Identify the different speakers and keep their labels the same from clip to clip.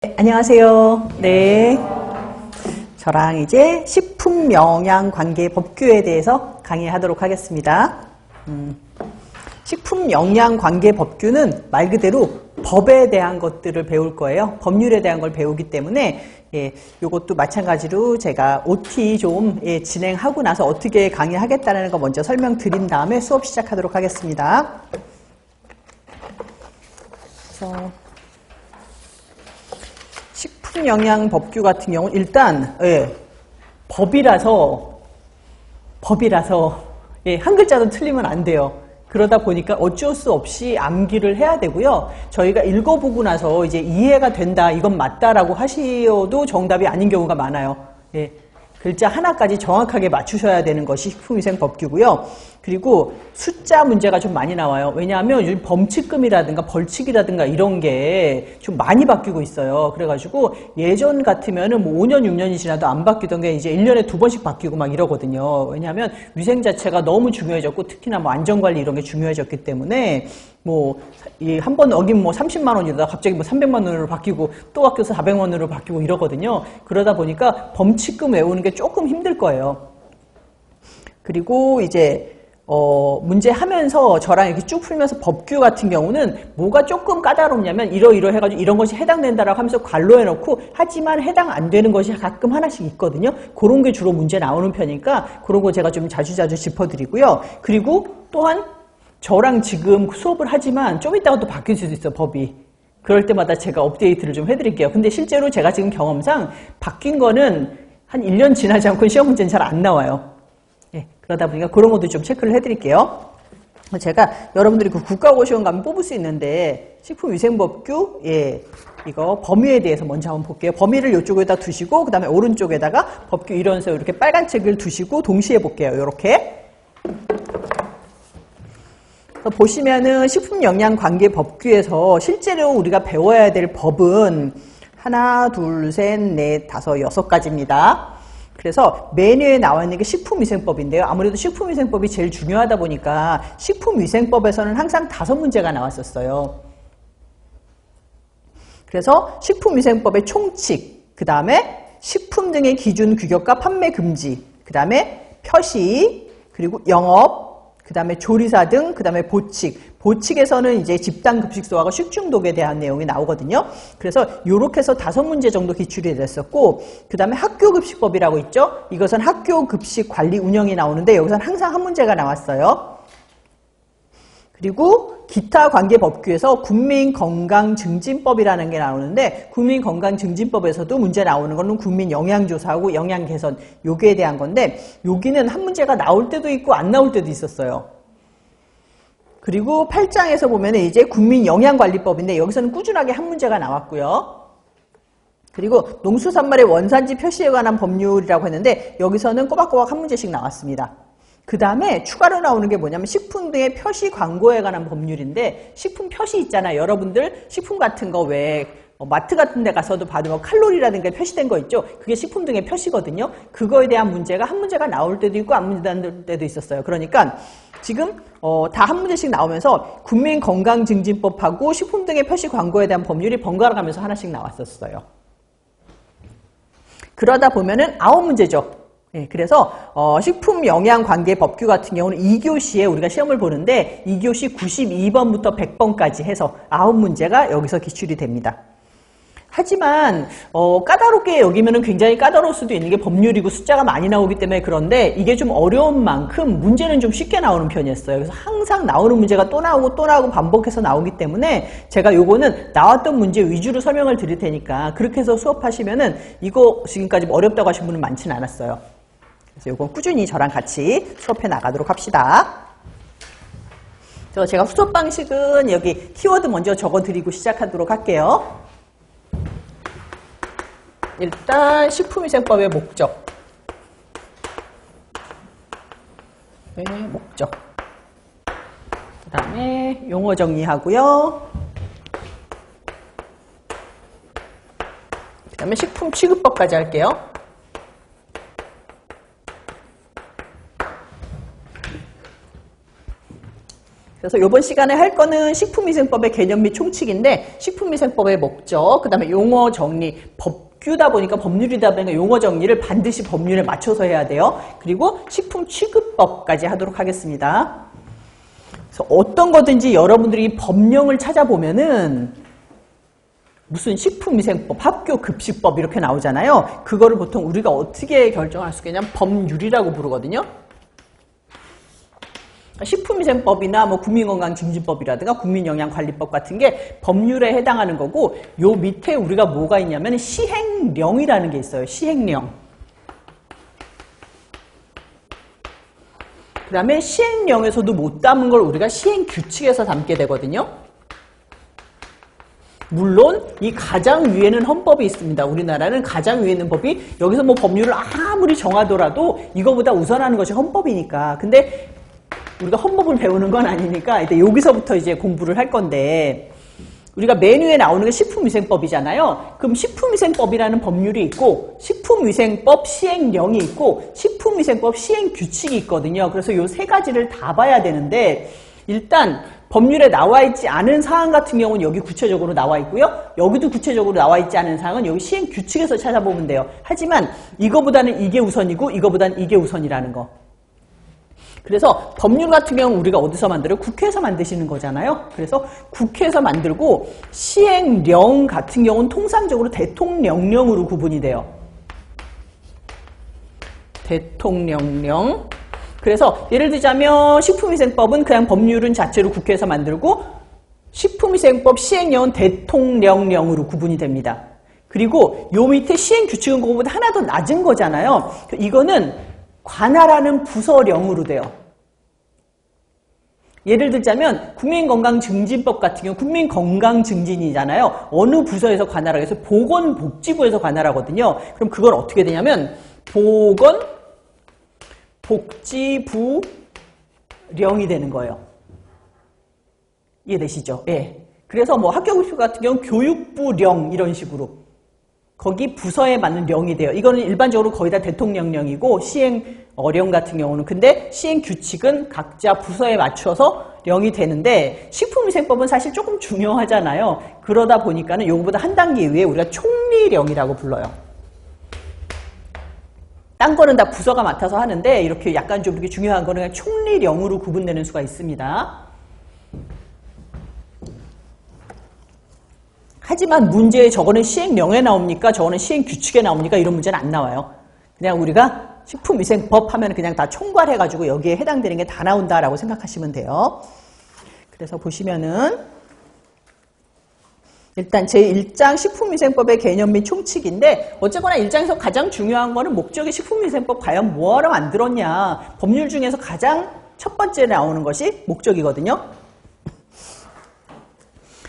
Speaker 1: 안녕하세요. 네. 저랑 이제 식품영양관계법규에 대해서 강의하도록 하겠습니다. 식품영양관계법규는 말 그대로 법에 대한 것들을 배울 거예요. 법률에 대한 걸 배우기 때문에 이것도 마찬가지로 제가 OT 좀 진행하고 나서 어떻게 강의하겠다는 거 먼저 설명드린 다음에 수업 시작하도록 하겠습니다. 그래서 식품영양법규 같은 경우는 일단 법이라서 한 글자도 틀리면 안 돼요. 그러다 보니까 어쩔 수 없이 암기를 해야 되고요. 저희가 읽어보고 나서 이제 이해가 된다, 이건 맞다라고 하셔도 정답이 아닌 경우가 많아요. 글자 하나까지 정확하게 맞추셔야 되는 것이 식품위생법규고요. 그리고 숫자 문제가 좀 많이 나와요. 왜냐하면 범칙금이라든가 벌칙이라든가 이런 게 좀 많이 바뀌고 있어요. 그래가지고 예전 같으면은 뭐 5년, 6년이 지나도 안 바뀌던 게 이제 1년에 2번씩 바뀌고 막 이러거든요. 왜냐하면 위생 자체가 너무 중요해졌고 특히나 뭐 안전관리 이런 게 중요해졌기 때문에 뭐 한 번 어긴 뭐 30만 원이다 갑자기 뭐 300만 원으로 바뀌고 또 바뀌어서 400만 원으로 바뀌고 이러거든요. 그러다 보니까 범칙금 외우는 게 조금 힘들 거예요. 그리고 이제 문제 하면서 저랑 이렇게 쭉 풀면서 법규 같은 경우는 뭐가 조금 까다롭냐면 이러 해가지고 이런 것이 해당된다라고 하면서 괄로해 놓고 하지만 해당 안 되는 것이 가끔 하나씩 있거든요. 그런 게 주로 문제 나오는 편이니까 그런 거 제가 좀 자주자주 짚어드리고요. 그리고 또한 저랑 지금 수업을 하지만 좀 이따가 또 바뀔 수도 있어요, 법이. 그럴 때마다 제가 업데이트를 좀 해드릴게요. 근데 실제로 제가 지금 경험상 바뀐 거는 한 1년 지나지 않고 시험 문제는 잘 안 나와요. 그러다 보니까 그런 것도 좀 체크를 해드릴게요. 제가 여러분들이 그 국가고시원 가면 뽑을 수 있는데 식품위생법규 이거 범위에 대해서 먼저 한번 볼게요. 범위를 이쪽에다 두시고 그 다음에 오른쪽에다가 법규 이론서 이렇게 빨간 책을 두시고 동시에 볼게요. 이렇게 보시면은 식품영양관계법규에서 실제로 우리가 배워야 될 법은 하나, 둘, 셋, 넷, 다섯, 6가지입니다. 그래서 메뉴에 나와 있는 게 식품위생법인데요. 아무래도 식품위생법이 제일 중요하다 보니까 식품위생법에서는 항상 5문제가 나왔었어요. 그래서 식품위생법의 총칙, 그 다음에 식품 등의 기준 규격과 판매 금지, 그 다음에 표시, 그리고 영업, 그 다음에 조리사 등, 그 다음에 보칙. 보칙에서는 이제 집단급식소하고 식중독에 대한 내용이 나오거든요. 그래서 요렇게 해서 5문제 정도 기출이 됐었고, 그 다음에 학교급식법이라고 있죠. 이것은 학교급식 관리 운영이 나오는데 여기서는 항상 한 문제가 나왔어요. 그리고 기타 관계법규에서 국민건강증진법이라는 게 나오는데 국민건강증진법에서도 문제 나오는 거는 국민영양조사하고 영양개선 요기에 대한 건데 여기는 한 문제가 나올 때도 있고 안 나올 때도 있었어요. 그리고 8장에서 보면 이제 국민영양관리법인데 여기서는 꾸준하게 한 문제가 나왔고요. 그리고 농수산물의 원산지 표시에 관한 법률이라고 했는데 여기서는 꼬박꼬박 한 문제씩 나왔습니다. 그 다음에 추가로 나오는 게 뭐냐면 식품 등의 표시 광고에 관한 법률인데 식품 표시 있잖아요. 여러분들 식품 같은 거 왜 마트 같은 데 가서도 봐도 칼로리라든가 표시된 거 있죠. 그게 식품 등의 표시거든요. 그거에 대한 문제가 한 문제가 나올 때도 있고 안 나올 때도 있었어요. 그러니까 지금 다 한 문제씩 나오면서 국민건강증진법하고 식품 등의 표시 광고에 대한 법률이 번갈아 가면서 하나씩 나왔었어요. 그러다 보면은 9문제죠. 그래서 식품영양관계법규 같은 경우는 2교시에 우리가 시험을 보는데 2교시 92번부터 100번까지 해서 9문제가 여기서 기출이 됩니다. 하지만 까다롭게 여기면은 굉장히 까다로울 수도 있는 게 법률이고 숫자가 많이 나오기 때문에 그런데 이게 좀 어려운 만큼 문제는 좀 쉽게 나오는 편이었어요. 그래서 항상 나오는 문제가 또 나오고 또 나오고 반복해서 나오기 때문에 제가 요거는 나왔던 문제 위주로 설명을 드릴 테니까 그렇게 해서 수업하시면은 이거 지금까지 어렵다고 하신 분은 많지는 않았어요. 그래서 이건 꾸준히 저랑 같이 수업해 나가도록 합시다. 제가 수업 방식은 여기 키워드 먼저 적어드리고 시작하도록 할게요. 일단 식품위생법의 목적. 목적. 그 다음에 용어 정리하고요. 그 다음에 식품 취급법까지 할게요. 그래서 이번 시간에 할 거는 식품위생법의 개념 및 총칙인데 식품위생법의 목적, 그 다음에 용어 정리, 법규다 보니까 법률이다 보니까 용어 정리를 반드시 법률에 맞춰서 해야 돼요. 그리고 식품 취급법까지 하도록 하겠습니다. 그래서 어떤 거든지 여러분들이 법령을 찾아보면은 무슨 식품위생법, 학교급식법 이렇게 나오잖아요. 그거를 보통 우리가 어떻게 결정할 수 있냐면 법률이라고 부르거든요. 식품위생법이나 뭐 국민건강증진법이라든가 국민영양관리법 같은 게 법률에 해당하는 거고, 요 밑에 우리가 뭐가 있냐면 시행령이라는 게 있어요. 시행령. 그 다음에 시행령에서도 못 담은 걸 우리가 시행규칙에서 담게 되거든요. 물론 이 가장 위에는 헌법이 있습니다. 우리나라는 가장 위에 있는 법이, 여기서 뭐 법률을 아무리 정하더라도 이거보다 우선하는 것이 헌법이니까. 근데 우리가 헌법을 배우는 건 아니니까 일단 여기서부터 이제 공부를 할 건데, 우리가 메뉴에 나오는 게 식품위생법이잖아요. 그럼 식품위생법이라는 법률이 있고 식품위생법 시행령이 있고 식품위생법 시행규칙이 있거든요. 그래서 이 세 가지를 다 봐야 되는데, 일단 법률에 나와 있지 않은 사항 같은 경우는 여기 구체적으로 나와 있고요. 여기도 구체적으로 나와 있지 않은 사항은 여기 시행규칙에서 찾아보면 돼요. 하지만 이거보다는 이게 우선이고 이거보다는 이게 우선이라는 거. 그래서 법률 같은 경우는 우리가 어디서 만들어요? 국회에서 만드시는 거잖아요. 그래서 국회에서 만들고, 시행령 같은 경우는 통상적으로 대통령령으로 구분이 돼요. 대통령령. 그래서 예를 들자면 식품위생법은 그냥 법률은 자체로 국회에서 만들고, 식품위생법 시행령은 대통령령으로 구분이 됩니다. 그리고 요 밑에 시행규칙은 그거보다 하나 더 낮은 거잖아요. 이거는 관할하는 부서령으로 돼요. 예를 들자면 국민건강증진법 같은 경우 국민건강증진이잖아요. 어느 부서에서 관할하게 해서 보건복지부에서 관할하거든요. 그럼 그건 어떻게 되냐면 보건복지부령이 되는 거예요. 이해되시죠? 예. 그래서 뭐 학교급식 같은 경우 교육부령 이런 식으로 거기 부서에 맞는 령이 돼요. 이거는 일반적으로 거의 다 대통령령이고, 시행령 같은 경우는, 근데 시행규칙은 각자 부서에 맞춰서 령이 되는데, 식품위생법은 사실 조금 중요하잖아요. 그러다 보니까는 요거보다 한 단계 위에 우리가 총리령이라고 불러요. 딴 거는 다 부서가 맡아서 하는데 이렇게 약간 좀 이렇게 중요한 거는 그냥 총리령으로 구분되는 수가 있습니다. 하지만 문제에 저거는 시행령에 나옵니까? 저거는 시행규칙에 나옵니까? 이런 문제는 안 나와요. 그냥 우리가 식품위생법 하면 그냥 다 총괄해가지고 여기에 해당되는 게 다 나온다라고 생각하시면 돼요. 그래서 보시면은 일단 제1장 식품위생법의 개념 및 총칙인데, 어쨌거나 1장에서 가장 중요한 거는 목적의 식품위생법 과연 뭐하러 만들었냐. 법률 중에서 가장 첫 번째 나오는 것이 목적이거든요.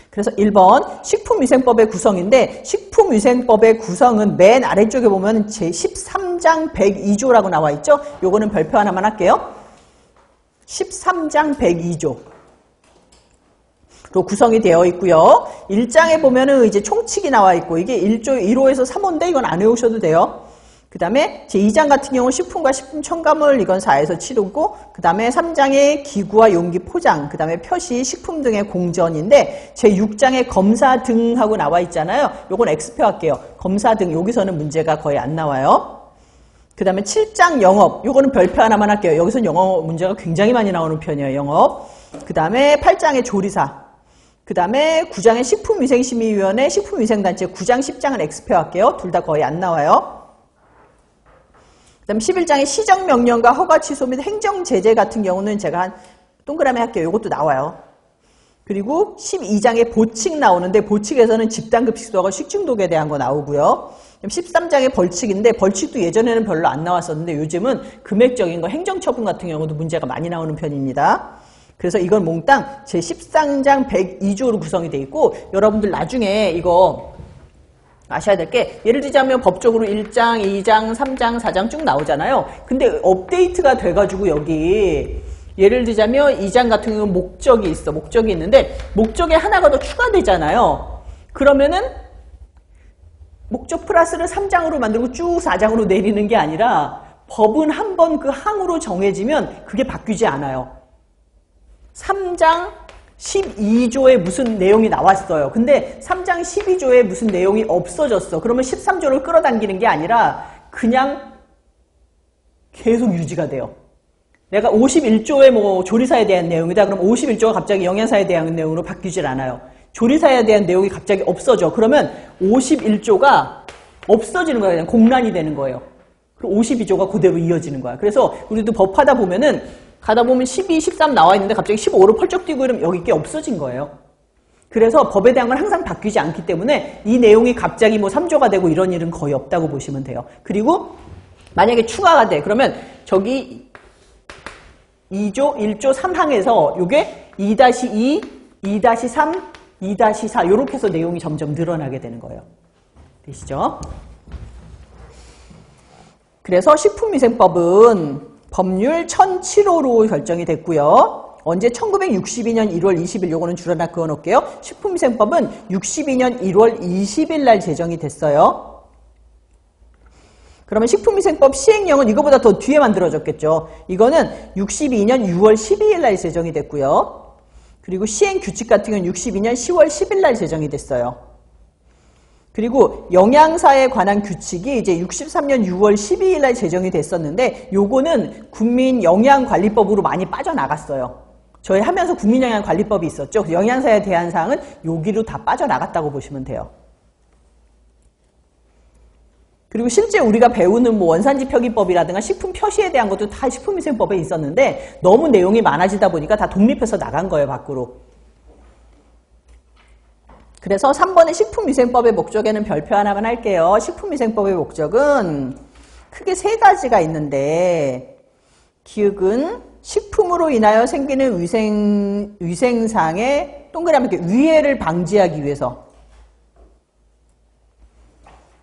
Speaker 1: 그래서 1번 식품위생법의 구성인데, 식품위생법의 구성은 맨 아래쪽에 보면 제13장 102조라고 나와 있죠. 요거는 별표 하나만 할게요. 13장 102조. 로 구성이 되어 있고요. 1장에 보면은 이제 총칙이 나와 있고, 이게 1호에서 3호인데 이건 안 외우셔도 돼요. 그 다음에 제2장 같은 경우는 식품과 식품 첨가물, 이건 4에서 7호고, 그 다음에 3장의 기구와 용기 포장, 그 다음에 표시, 식품 등의 공전인데, 제6장에 검사 등 하고 나와 있잖아요. 요건 X표 할게요. 검사 등, 여기서는 문제가 거의 안 나와요. 그 다음에 7장 영업, 요거는 별표 하나만 할게요. 여기서는 영업 문제가 굉장히 많이 나오는 편이에요, 영업. 그 다음에 8장의 조리사, 그 다음에 9장의 식품위생심의위원회, 식품위생단체, 9장, 10장은 X표 할게요. 둘 다 거의 안 나와요. 그 다음에 11장의 시정명령과 허가 취소 및 행정제재 같은 경우는 제가 한 동그라미 할게요. 이것도 나와요. 그리고 12장의 보칙 나오는데, 보칙에서는 집단급식소하고 식중독에 대한 거 나오고요. 13장의 벌칙인데, 벌칙도 예전에는 별로 안 나왔었는데 요즘은 금액적인 거, 행정처분 같은 경우도 문제가 많이 나오는 편입니다. 그래서 이건 몽땅 제13장 102조로 구성이 되어 있고, 여러분들 나중에 이거 아셔야 될 게, 예를 들자면 법적으로 1장, 2장, 3장, 4장 쭉 나오잖아요. 근데 업데이트가 돼가지고 여기 예를 들자면 2장 같은 경우는 목적이 있어. 목적이 있는데 목적에 하나가 더 추가되잖아요. 그러면은 목적 플러스를 3장으로 만들고 쭉 4장으로 내리는 게 아니라, 법은 한 번 그 항으로 정해지면 그게 바뀌지 않아요. 3장 12조에 무슨 내용이 나왔어요. 근데 3장 12조에 무슨 내용이 없어졌어. 그러면 13조를 끌어당기는 게 아니라 그냥 계속 유지가 돼요. 내가 51조에 뭐 조리사에 대한 내용이다. 그럼 51조가 갑자기 영양사에 대한 내용으로 바뀌질 않아요. 조리사에 대한 내용이 갑자기 없어져. 그러면 51조가 없어지는 거예요. 그냥 공란이 되는 거예요. 그리고 52조가 그대로 이어지는 거야. 그래서 우리도 법하다 보면은 가다 보면 12, 13 나와 있는데 갑자기 15로 펄쩍 뛰고 이러면 여기 게 없어진 거예요. 그래서 법에 대한 건 항상 바뀌지 않기 때문에 이 내용이 갑자기 뭐 3조가 되고 이런 일은 거의 없다고 보시면 돼요. 그리고 만약에 추가가 돼. 그러면 저기 2조, 1조 3항에서 요게 2-2, 2-3, 2-4 요렇게 해서 내용이 점점 늘어나게 되는 거예요. 되시죠? 그래서 식품위생법은 법률 1007호로 결정이 됐고요. 언제? 1962년 1월 20일, 요거는 줄여놔 그어놓을게요. 식품위생법은 62년 1월 20일 날 제정이 됐어요. 그러면 식품위생법 시행령은 이거보다 더 뒤에 만들어졌겠죠. 이거는 62년 6월 12일 날 제정이 됐고요. 그리고 시행규칙 같은 경우는 62년 10월 10일 날 제정이 됐어요. 그리고 영양사에 관한 규칙이 이제 63년 6월 12일 날 제정이 됐었는데 요거는 국민영양관리법으로 많이 빠져나갔어요. 저희 하면서 국민영양관리법이 있었죠. 영양사에 대한 사항은 여기로 다 빠져나갔다고 보시면 돼요. 그리고 실제 우리가 배우는 뭐 원산지 표기법이라든가 식품 표시에 대한 것도 다 식품위생법에 있었는데 너무 내용이 많아지다 보니까 다 독립해서 나간 거예요, 밖으로. 그래서 3번의 식품위생법의 목적에는 별표 하나만 할게요. 식품위생법의 목적은 크게 3가지가 있는데 기억은 식품으로 인하여 생기는 위생상의 동그라미 이렇게 위해를 방지하기 위해서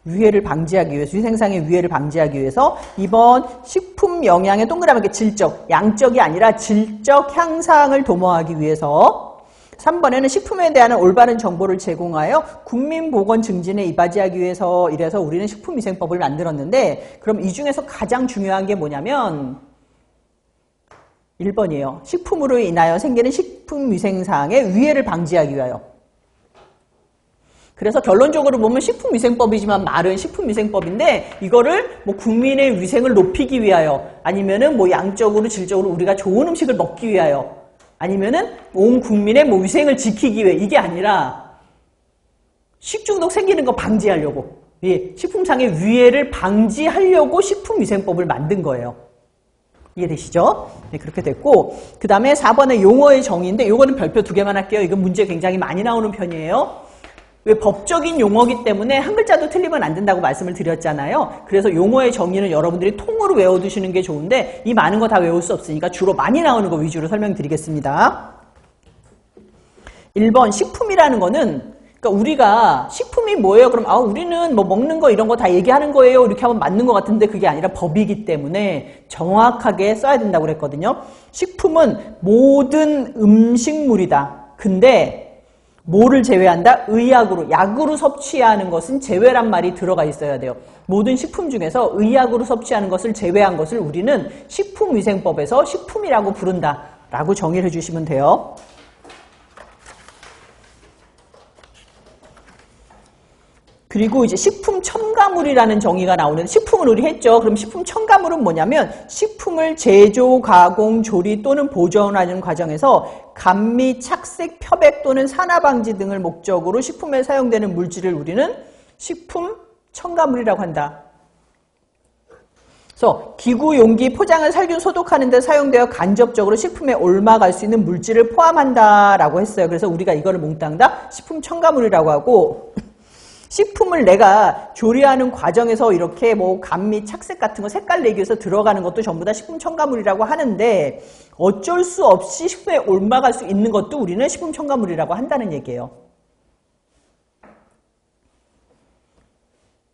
Speaker 1: 위생상의 위해를 방지하기 위해서 2번 식품 영양의 동그라미 이렇게 질적, 양적이 아니라 질적 향상을 도모하기 위해서 3번에는 식품에 대한 올바른 정보를 제공하여 국민보건 증진에 이바지하기 위해서 이래서 우리는 식품위생법을 만들었는데 그럼 이 중에서 가장 중요한 게 뭐냐면 1번이에요. 식품으로 인하여 생기는 식품위생상의 위해를 방지하기 위하여. 그래서 결론적으로 보면 식품위생법이지만 말은 식품위생법인데 이거를 뭐 국민의 위생을 높이기 위하여 아니면은 뭐 양적으로 질적으로 우리가 좋은 음식을 먹기 위하여 아니면은 온 국민의 뭐 위생을 지키기 위해 이게 아니라 식중독 생기는 거 방지하려고 식품상의 위해를 방지하려고 식품위생법을 만든 거예요. 이해되시죠? 네, 그렇게 됐고 그 다음에 4번의 용어의 정의인데 이거는 별표 2개만 할게요. 이건 문제 굉장히 많이 나오는 편이에요. 왜 법적인 용어기 때문에 한 글자도 틀리면 안 된다고 말씀을 드렸잖아요. 그래서 용어의 정의는 여러분들이 통으로 외워두시는 게 좋은데 이 많은 거 다 외울 수 없으니까 주로 많이 나오는 거 위주로 설명드리겠습니다. 1번 식품이라는 거는 그러니까 우리가 식품이 뭐예요? 그럼 우리는 뭐 먹는 거 이런 거 다 얘기하는 거예요. 이렇게 하면 맞는 것 같은데 그게 아니라 법이기 때문에 정확하게 써야 된다고 그랬거든요. 식품은 모든 음식물이다. 근데 뭐를 제외한다? 의약으로, 약으로 섭취하는 것은 제외란 말이 들어가 있어야 돼요. 모든 식품 중에서 의약으로 섭취하는 것을 제외한 것을 우리는 식품위생법에서 식품이라고 부른다 라고 정의를 해주시면 돼요. 그리고 이제 식품 첨가물이라는 정의가 나오는데 식품을 우리 했죠. 그럼 식품 첨가물은 뭐냐면 식품을 제조, 가공, 조리 또는 보존하는 과정에서 감미, 착색,漂백 또는 산화방지 등을 목적으로 식품에 사용되는 물질을 우리는 식품 첨가물이라고 한다. 그래서 기구, 용기, 포장을 살균, 소독하는 데 사용되어 간접적으로 식품에 옮아갈 수 있는 물질을 포함한다라고 했어요. 그래서 우리가 이거를 몽땅 다 식품 첨가물이라고 하고 식품을 내가 조리하는 과정에서 이렇게 뭐 감미, 착색 같은 거 색깔 내기 위해서 들어가는 것도 전부 다 식품 첨가물이라고 하는데 어쩔 수 없이 식품에 옮아갈 수 있는 것도 우리는 식품 첨가물이라고 한다는 얘기예요.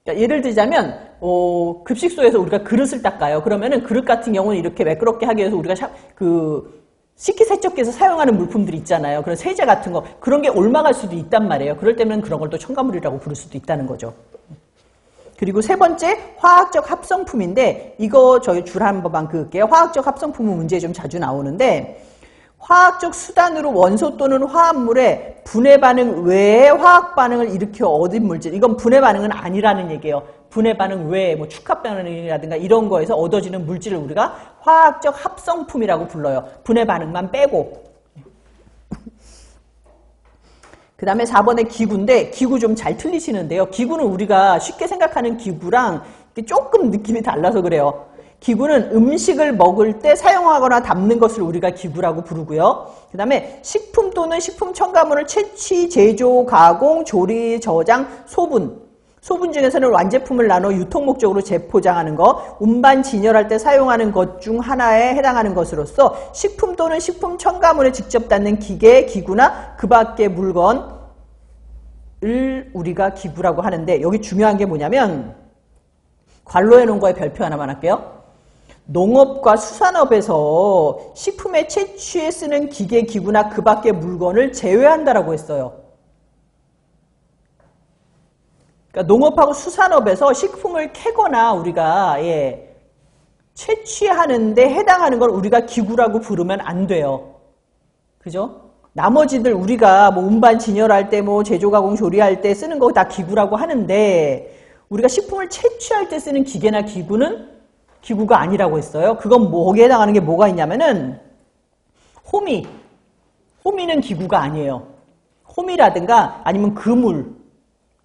Speaker 1: 예를 들자면 급식소에서 우리가 그릇을 닦아요. 그러면은 그릇 같은 경우는 이렇게 매끄럽게 하기 위해서 우리가 식기세척기에서 사용하는 물품들 있잖아요. 그런 세제 같은 거 그런 게 옮아갈 수도 있단 말이에요. 그럴 때면 그런 걸 또 첨가물이라고 부를 수도 있다는 거죠. 그리고 세 번째 화학적 합성품인데 이거 저희 줄 한번 그을게요. 화학적 합성품은 문제에 좀 자주 나오는데 화학적 수단으로 원소 또는 화합물의 분해 반응 외에 화학 반응을 일으켜 얻은 물질. 이건 분해 반응은 아니라는 얘기예요. 분해 반응 외에 뭐 축합 반응이라든가 이런 거에서 얻어지는 물질을 우리가 화학적 합성품이라고 불러요. 분해 반응만 빼고. 그 다음에 4번의 기구인데 기구 좀 잘 틀리시는데요. 기구는 우리가 쉽게 생각하는 기구랑 조금 느낌이 달라서 그래요. 기구는 음식을 먹을 때 사용하거나 담는 것을 우리가 기구라고 부르고요. 그 다음에 식품 또는 식품 첨가물을 채취, 제조, 가공, 조리, 저장, 소분. 소분 중에서는 완제품을 나눠 유통 목적으로 재포장하는 것, 운반, 진열할 때 사용하는 것 중 하나에 해당하는 것으로서 식품 또는 식품 첨가물에 직접 닿는 기계, 기구나 그 밖의 물건을 우리가 기구라고 하는데 여기 중요한 게 뭐냐면 관로해 놓은 거에 별표 하나만 할게요. 농업과 수산업에서 식품의 채취에 쓰는 기계, 기구나 그 밖의 물건을 제외한다라고 했어요. 그러니까 농업하고 수산업에서 식품을 캐거나 우리가 채취하는데 해당하는 걸 우리가 기구라고 부르면 안 돼요. 그죠? 나머지들 우리가 뭐 운반 진열할 때 뭐 제조 가공 조리할 때 쓰는 거 다 기구라고 하는데 우리가 식품을 채취할 때 쓰는 기계나 기구는 기구가 아니라고 했어요. 그건 뭐에 해당하는 게 뭐가 있냐면은 호미는 기구가 아니에요. 호미라든가 아니면 그물,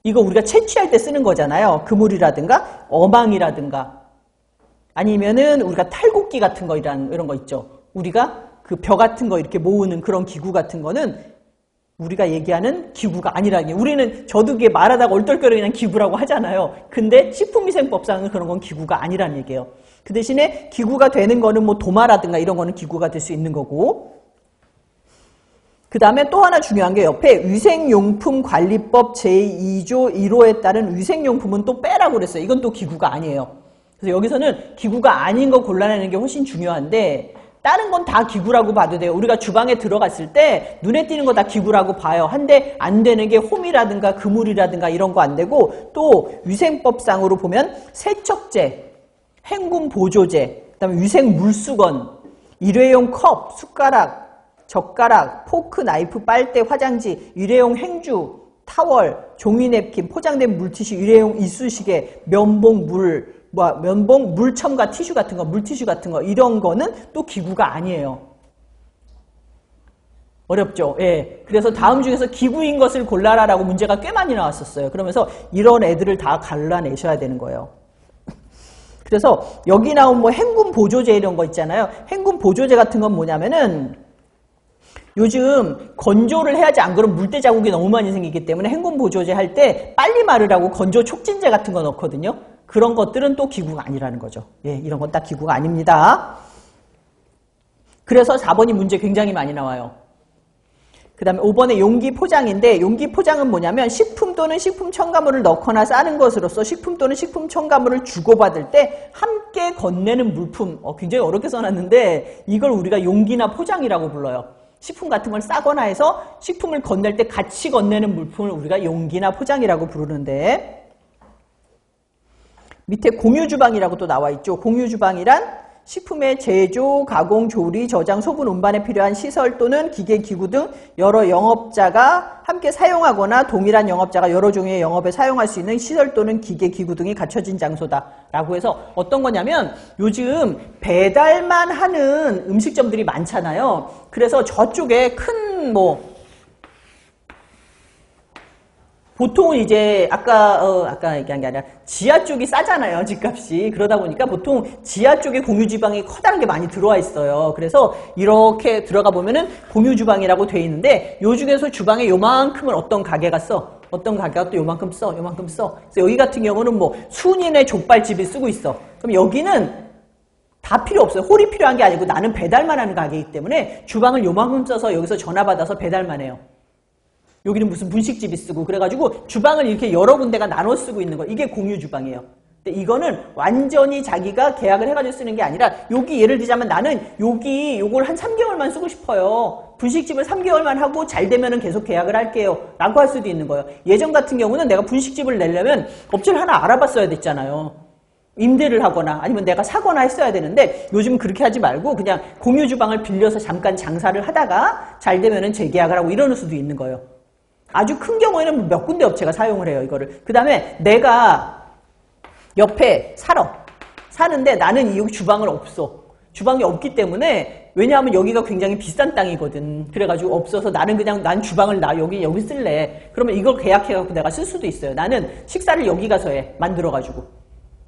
Speaker 1: 이거 우리가 채취할 때 쓰는 거잖아요. 그물이라든가 어망이라든가 아니면은 우리가 탈곡기 같은 거 이런 거 있죠. 우리가 그 벼 같은 거 이렇게 모으는 그런 기구 같은 거는 우리가 얘기하는 기구가 아니라는 게, 우리는 저두개 말하다가 얼떨결에 그냥 기구라고 하잖아요. 근데 식품위생법상은 그런 건 기구가 아니라는 얘기예요. 그 대신에 기구가 되는 거는 뭐 도마라든가 이런 거는 기구가 될 수 있는 거고. 그 다음에 또 하나 중요한 게 옆에 위생용품관리법 제2조 1호에 따른 위생용품은 또 빼라고 그랬어요. 이건 또 기구가 아니에요. 그래서 여기서는 기구가 아닌 거 골라내는 게 훨씬 중요한데 다른 건 다 기구라고 봐도 돼요. 우리가 주방에 들어갔을 때 눈에 띄는 거 다 기구라고 봐요. 한데 안 되는 게 홈이라든가 그물이라든가 이런 거 안 되고, 또 위생법상으로 보면 세척제, 행군 보조제, 그다음에 위생 물수건, 일회용 컵, 숟가락, 젓가락, 포크, 나이프, 빨대, 화장지, 일회용 행주, 타월, 종이 냅킨, 포장된 물티슈, 일회용 이쑤시개, 면봉, 면봉, 물첨가 티슈 같은 거, 물티슈 같은 거, 이런 거는 또 기구가 아니에요. 어렵죠? 예. 그래서 다음 중에서 기구인 것을 골라라라고 문제가 꽤 많이 나왔었어요. 그러면서 이런 애들을 다 갈라내셔야 되는 거예요. 그래서 여기 나온 뭐 행군 보조제 이런 거 있잖아요. 행군 보조제 같은 건 뭐냐면은 요즘 건조를 해야지 안 그러면 물때 자국이 너무 많이 생기기 때문에 행군 보조제 할 때 빨리 마르라고 건조 촉진제 같은 거 넣거든요. 그런 것들은 또 기구가 아니라는 거죠. 예, 이런 건 딱 기구가 아닙니다. 그래서 4번이 문제 굉장히 많이 나와요. 그 다음에 5번의 용기 포장인데, 용기 포장은 뭐냐면 식품 또는 식품 첨가물을 넣거나 싸는 것으로서 식품 또는 식품 첨가물을 주고받을 때 함께 건네는 물품. 굉장히 어렵게 써놨는데 이걸 우리가 용기나 포장이라고 불러요. 식품 같은 걸 싸거나 해서 식품을 건넬 때 같이 건네는 물품을 우리가 용기나 포장이라고 부르는데, 밑에 공유주방이라고 또 나와 있죠. 공유주방이란 식품의 제조, 가공, 조리, 저장, 소분, 운반에 필요한 시설 또는 기계, 기구 등 여러 영업자가 함께 사용하거나 동일한 영업자가 여러 종류의 영업에 사용할 수 있는 시설 또는 기계, 기구 등이 갖춰진 장소다라고 해서 어떤 거냐면 요즘 배달만 하는 음식점들이 많잖아요. 그래서 저쪽에 큰 보통은 이제 아까 얘기한 게 아니라 지하 쪽이 싸잖아요, 집값이. 그러다 보니까 보통 지하 쪽에 공유주방이 커다란 게 많이 들어와 있어요. 그래서 이렇게 들어가 보면은 공유주방이라고 돼 있는데 요 중에서 주방에 요만큼은 어떤 가게가 써. 어떤 가게가 또 요만큼 써. 그래서 여기 같은 경우는 뭐 순인의 족발집이 쓰고 있어. 그럼 여기는 다 필요 없어요. 홀이 필요한 게 아니고 나는 배달만 하는 가게이기 때문에 주방을 요만큼 써서 여기서 전화 받아서 배달만 해요. 여기는 무슨 분식집이 쓰고 그래가지고 주방을 이렇게 여러 군데가 나눠 쓰고 있는 거, 이게 공유주방이에요. 근데 이거는 완전히 자기가 계약을 해가지고 쓰는 게 아니라 여기 예를 들자면 나는 요걸 한 3개월만 쓰고 싶어요. 분식집을 3개월만 하고 잘 되면은 계속 계약을 할게요 라고 할 수도 있는 거예요. 예전 같은 경우는 내가 분식집을 내려면 업체를 하나 알아봤어야 됐잖아요. 임대를 하거나 아니면 내가 사거나 했어야 되는데 요즘 그렇게 하지 말고 그냥 공유 주방을 빌려서 잠깐 장사를 하다가 잘 되면은 재계약을 하고 이러는 수도 있는 거예요. 아주 큰 경우에는 몇 군데 업체가 사용을 해요, 이거를. 그 다음에 내가 옆에 사는데 나는 이 주방을 없어. 주방이 없기 때문에 왜냐하면 여기가 굉장히 비싼 땅이거든. 그래가지고 없어서 나는 그냥 난 주방을 여기 쓸래. 그러면 이걸 계약해갖고 내가 쓸 수도 있어요. 나는 식사를 여기 가서 해. 만들어가지고.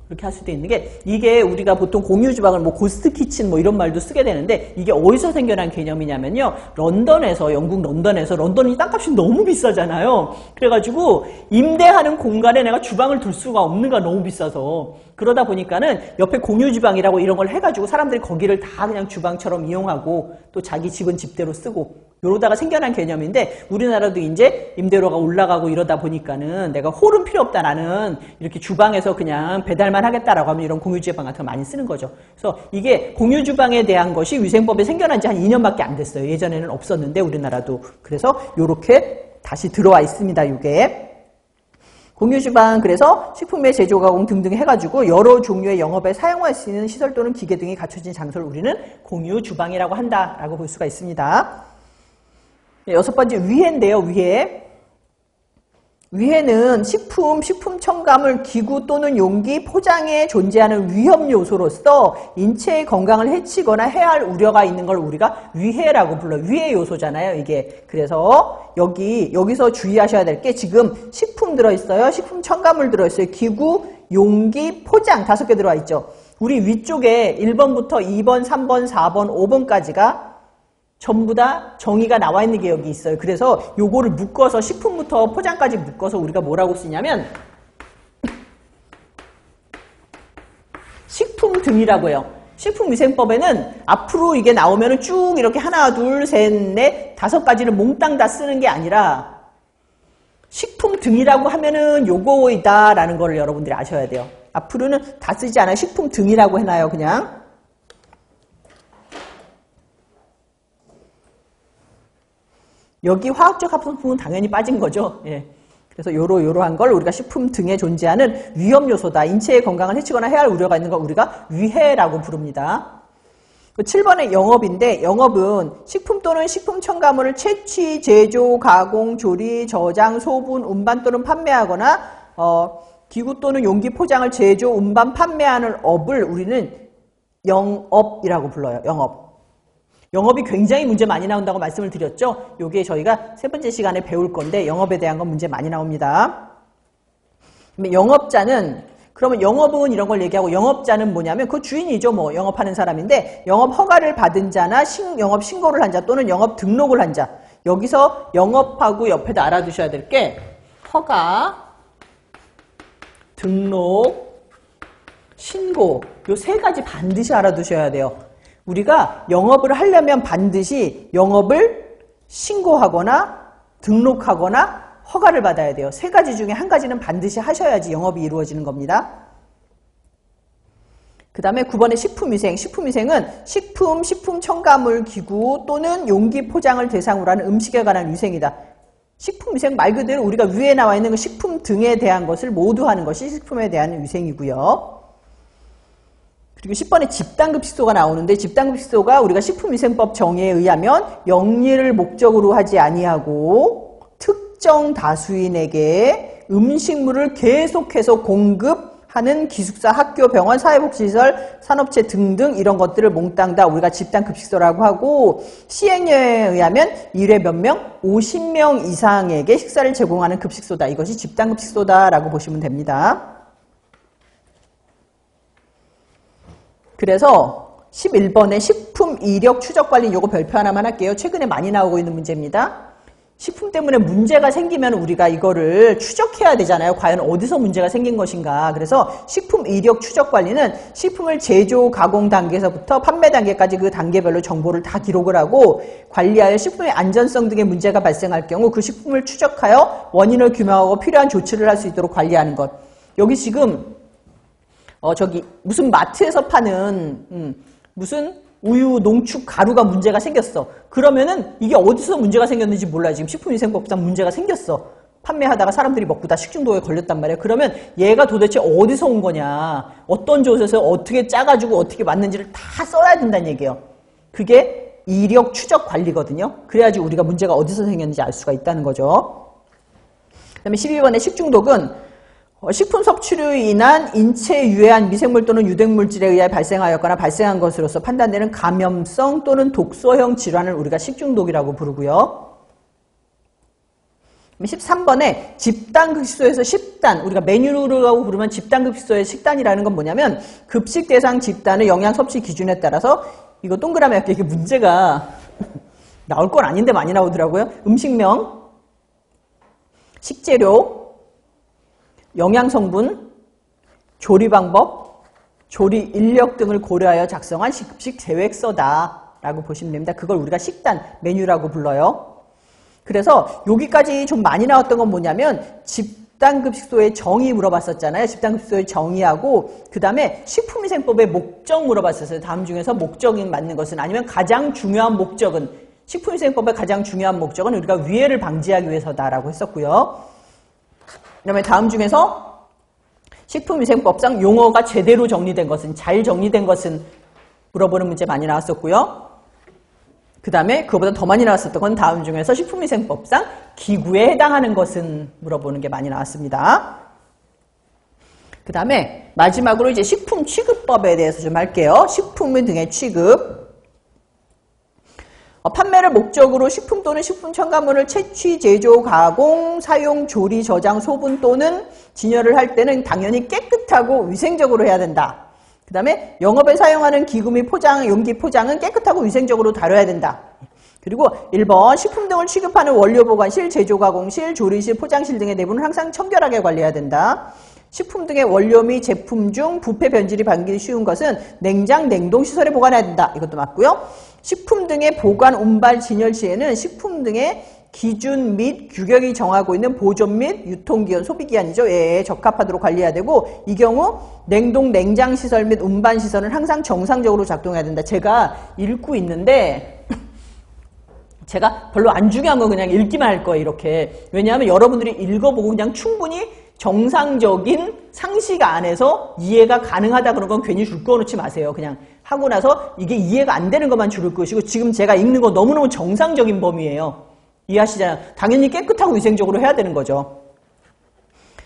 Speaker 1: 그렇게 할 수도 있는 게 이게 우리가 보통 공유 주방을 뭐 고스트 키친 뭐 이런 말도 쓰게 되는데 이게 어디서 생겨난 개념이냐면요. 영국 런던에서 런던이 땅값이 너무 비싸잖아요. 그래가지고 임대하는 공간에 내가 주방을 둘 수가 없는 거야. 너무 비싸서. 그러다 보니까는 옆에 공유 주방이라고 이런 걸 해가지고 사람들이 거기를 다 그냥 주방처럼 이용하고 또 자기 집은 집대로 쓰고 이러다가 생겨난 개념인데 우리나라도 이제 임대료가 올라가고 이러다 보니까는 내가 홀은 필요 없다 나는 이렇게 주방에서 그냥 배달만 하겠다라고 하면 이런 공유주방 같은 거 많이 쓰는 거죠. 그래서 이게 공유주방에 대한 것이 위생법에 생겨난 지 한 2년밖에 안 됐어요. 예전에는 없었는데 우리나라도. 그래서 이렇게 다시 들어와 있습니다. 이게. 공유주방 그래서 식품의 제조, 가공 등등 해가지고 여러 종류의 영업에 사용할 수 있는 시설 또는 기계 등이 갖춰진 장소를 우리는 공유주방이라고 한다라고 볼 수가 있습니다. 네, 6번째 위해인데요. 위해는 식품 첨가물, 기구 또는 용기, 포장에 존재하는 위험 요소로서 인체의 건강을 해치거나 해할 우려가 있는 걸 우리가 위해라고 불러요. 위해 요소잖아요, 이게. 그래서 여기서 주의하셔야 될 게 지금 식품 들어있어요. 식품 첨가물 들어있어요. 기구, 용기, 포장 5개 들어와 있죠. 우리 위쪽에 1번부터 2번, 3번, 4번, 5번까지가 전부 다 정의가 나와 있는 게 여기 있어요. 그래서 요거를 묶어서 식품부터 포장까지 묶어서 우리가 뭐라고 쓰냐면 식품 등이라고 해요. 식품위생법에는 앞으로 이게 나오면은 쭉 이렇게 하나, 둘, 셋, 넷, 5가지를 몽땅 다 쓰는 게 아니라 식품 등이라고 하면은 요거이다라는 거를 여러분들이 아셔야 돼요. 앞으로는 다 쓰지 않아요. 식품 등이라고 해놔요, 그냥. 여기 화학적 합성품은 당연히 빠진 거죠. 예. 그래서 요러한 걸 우리가 식품 등에 존재하는 위험 요소다. 인체의 건강을 해치거나 해할 우려가 있는 걸 우리가 위해라고 부릅니다. 7번의 영업인데 영업은 식품 또는 식품 첨가물을 채취, 제조, 가공, 조리, 저장, 소분, 운반 또는 판매하거나 기구 또는 용기 포장을 제조, 운반, 판매하는 업을 우리는 영업이라고 불러요. 영업이 굉장히 문제 많이 나온다고 말씀을 드렸죠. 요게 저희가 3번째 시간에 배울 건데 영업에 대한 건 문제 많이 나옵니다. 그러면 영업은 이런 걸 얘기하고 영업자는 뭐냐면 그 주인이죠. 뭐 영업하는 사람인데 영업 허가를 받은 자나 영업 신고를 한 자 또는 영업 등록을 한 자. 여기서 영업하고 옆에다 알아두셔야 될 게 허가, 등록, 신고 요 3가지 반드시 알아두셔야 돼요. 우리가 영업을 하려면 반드시 영업을 신고하거나 등록하거나 허가를 받아야 돼요. 3가지 중에 1가지는 반드시 하셔야지 영업이 이루어지는 겁니다. 그 다음에 9번의 식품위생. 식품위생은 식품 첨가물, 기구 또는 용기 포장을 대상으로 하는 음식에 관한 위생이다. 식품위생 말 그대로 우리가 위에 나와 있는 식품 등에 대한 것을 모두 하는 것이 식품에 대한 위생이고요. 그리고 10번에 집단급식소가 나오는데 집단급식소가 우리가 식품위생법 정의에 의하면 영리를 목적으로 하지 아니하고 특정 다수인에게 음식물을 계속해서 공급하는 기숙사, 학교, 병원, 사회복지시설, 산업체 등등 이런 것들을 몽땅 다 우리가 집단급식소라고 하고 시행령에 의하면 1회 몇 명? 50명 이상에게 식사를 제공하는 급식소다. 이것이 집단급식소다라고 보시면 됩니다. 그래서 11번의 식품 이력 추적 관리 요거 별표 하나만 할게요. 최근에 많이 나오고 있는 문제입니다. 식품 때문에 문제가 생기면 우리가 이거를 추적해야 되잖아요. 과연 어디서 문제가 생긴 것인가. 그래서 식품 이력 추적 관리는 식품을 제조, 가공 단계에서부터 판매 단계까지 그 단계별로 정보를 다 기록을 하고 관리하여 식품의 안전성 등의 문제가 발생할 경우 그 식품을 추적하여 원인을 규명하고 필요한 조치를 할 수 있도록 관리하는 것. 여기 지금 무슨 마트에서 파는 무슨 우유, 농축, 가루가 문제가 생겼어. 그러면은 이게 어디서 문제가 생겼는지 몰라요. 지금 식품위생법상 문제가 생겼어. 판매하다가 사람들이 먹고 다 식중독에 걸렸단 말이에요. 그러면 얘가 도대체 어디서 온 거냐, 어떤 조세에서 어떻게 짜가지고 어떻게 맞는지를 다 써야 된다는 얘기예요. 그게 이력 추적 관리거든요. 그래야지 우리가 문제가 어디서 생겼는지 알 수가 있다는 거죠. 그 다음에 12번의 식중독은 식품 섭취로 인한 인체에 유해한 미생물 또는 유독물질에 의해 발생하였거나 발생한 것으로서 판단되는 감염성 또는 독소형 질환을 우리가 식중독이라고 부르고요. 13번에 집단급식소에서 식단, 우리가 메뉴라고 부르면 집단급식소의 식단이라는 건 뭐냐면 급식 대상 집단의 영양 섭취 기준에 따라서 이거 동그라미 할게, 이게 문제가 나올 건 아닌데 많이 나오더라고요. 음식명, 식재료, 영양성분, 조리방법, 조리 인력 등을 고려하여 작성한 급식 계획서다라고 보시면 됩니다. 그걸 우리가 식단, 메뉴라고 불러요. 그래서 여기까지 좀 많이 나왔던 건 뭐냐면 집단급식소의 정의 물어봤었잖아요. 집단급식소의 정의하고 그 다음에 식품위생법의 목적 물어봤었어요. 다음 중에서 목적이 맞는 것은, 아니면 가장 중요한 목적은, 식품위생법의 가장 중요한 목적은 우리가 위해를 방지하기 위해서다라고 했었고요. 그 다음에 다음 중에서 식품위생법상 용어가 제대로 정리된 것은, 잘 정리된 것은 물어보는 문제 많이 나왔었고요. 그 다음에 그거보다 더 많이 나왔었던 건 다음 중에서 식품위생법상 기구에 해당하는 것은 물어보는 게 많이 나왔습니다. 그 다음에 마지막으로 이제 식품 취급법에 대해서 좀 할게요. 식품 등의 취급. 판매를 목적으로 식품 또는 식품 첨가물을 채취, 제조, 가공, 사용, 조리, 저장, 소분 또는 진열을 할 때는 당연히 깨끗하고 위생적으로 해야 된다. 그 다음에 영업에 사용하는 기구 및 포장, 용기 포장은 깨끗하고 위생적으로 다뤄야 된다. 그리고 1번 식품 등을 취급하는 원료 보관실, 제조 가공실, 조리실, 포장실 등의 내부는 항상 청결하게 관리해야 된다. 식품 등의 원료 및 제품 중 부패 변질이 방지하기 쉬운 것은 냉장, 냉동 시설에 보관해야 된다. 이것도 맞고요. 식품 등의 보관, 운반, 진열 시에는 식품 등의 기준 및 규격이 정하고 있는 보존 및 유통기한, 소비기한이죠. 예, 적합하도록 관리해야 되고, 이 경우 냉동, 냉장 시설 및 운반 시설은 항상 정상적으로 작동해야 된다. 제가 읽고 있는데 제가 별로 안 중요한 거 그냥 읽기만 할 거예요, 이렇게. 왜냐하면 여러분들이 읽어보고 그냥 충분히 정상적인 상식 안에서 이해가 가능하다 그런 건 괜히 줄 꺼놓지 마세요. 그냥 하고 나서 이게 이해가 안 되는 것만 줄을 것이고, 지금 제가 읽는 거 너무너무 정상적인 범위예요. 이해하시잖아요. 당연히 깨끗하고 위생적으로 해야 되는 거죠.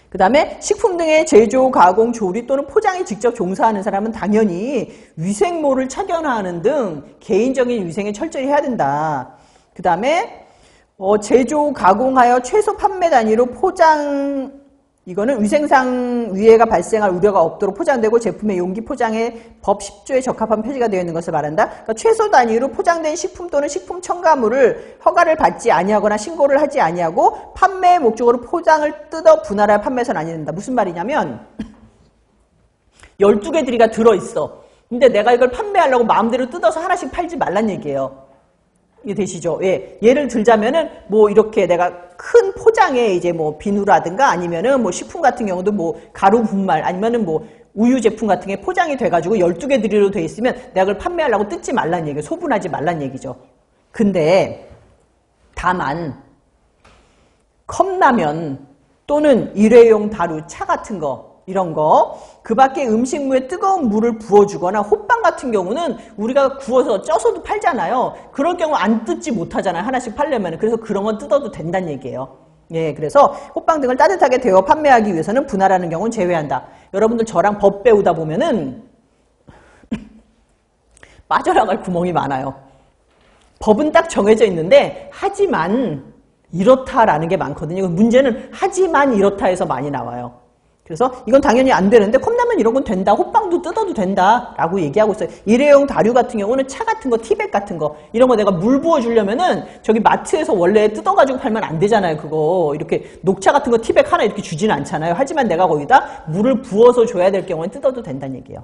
Speaker 1: 그 다음에 식품 등의 제조, 가공, 조리 또는 포장에 직접 종사하는 사람은 당연히 위생모를 착용하는 등 개인적인 위생에 철저히 해야 된다. 그 다음에 제조, 가공하여 최소 판매 단위로 포장, 이거는 위생상 위해가 발생할 우려가 없도록 포장되고 제품의 용기 포장에 법 10조에 적합한 표시가 되어 있는 것을 말한다. 그러니까 최소 단위로 포장된 식품 또는 식품 첨가물을 허가를 받지 아니하거나 신고를 하지 아니하고 판매의 목적으로 포장을 뜯어 분할하여 판매해서는 아니 된다. 무슨 말이냐면 12개들이가 들어있어. 근데 내가 이걸 판매하려고 마음대로 뜯어서 하나씩 팔지 말란 얘기예요. 이게 되시죠? 예. 예를 들자면은, 뭐, 이렇게 내가 큰 포장에 이제 뭐, 비누라든가 아니면은 뭐, 식품 같은 경우도 뭐, 가루 분말 아니면은 뭐, 우유 제품 같은 게 포장이 돼가지고 12개 들이로 돼 있으면 내가 그걸 판매하려고 뜯지 말란 얘기예요. 소분하지 말란 얘기죠. 근데, 다만, 컵라면 또는 일회용 다루, 차 같은 거, 이런 거, 그 밖에 음식물에 뜨거운 물을 부어주거나 호빵 같은 경우는 우리가 구워서 쪄서도 팔잖아요. 그럴 경우 안 뜯지 못하잖아요. 하나씩 팔려면. 그래서 그런 건 뜯어도 된다는 얘기예요. 예, 그래서 호빵 등을 따뜻하게 데워 판매하기 위해서는 분할하는 경우는 제외한다. 여러분들 저랑 법 배우다 보면은 빠져나갈 구멍이 많아요. 법은 딱 정해져 있는데 하지만 이렇다라는 게 많거든요. 문제는 하지만 이렇다 해서 많이 나와요. 그래서 이건 당연히 안 되는데 컵라면 이런 건 된다. 호빵도 뜯어도 된다. 라고 얘기하고 있어요. 일회용 다류 같은 경우는 차 같은 거, 티백 같은 거 이런 거 내가 물 부어주려면은 저기 마트에서 원래 뜯어가지고 팔면 안 되잖아요. 그거 이렇게 녹차 같은 거 티백 하나 이렇게 주지는 않잖아요. 하지만 내가 거기다 물을 부어서 줘야 될 경우는 뜯어도 된다는 얘기예요.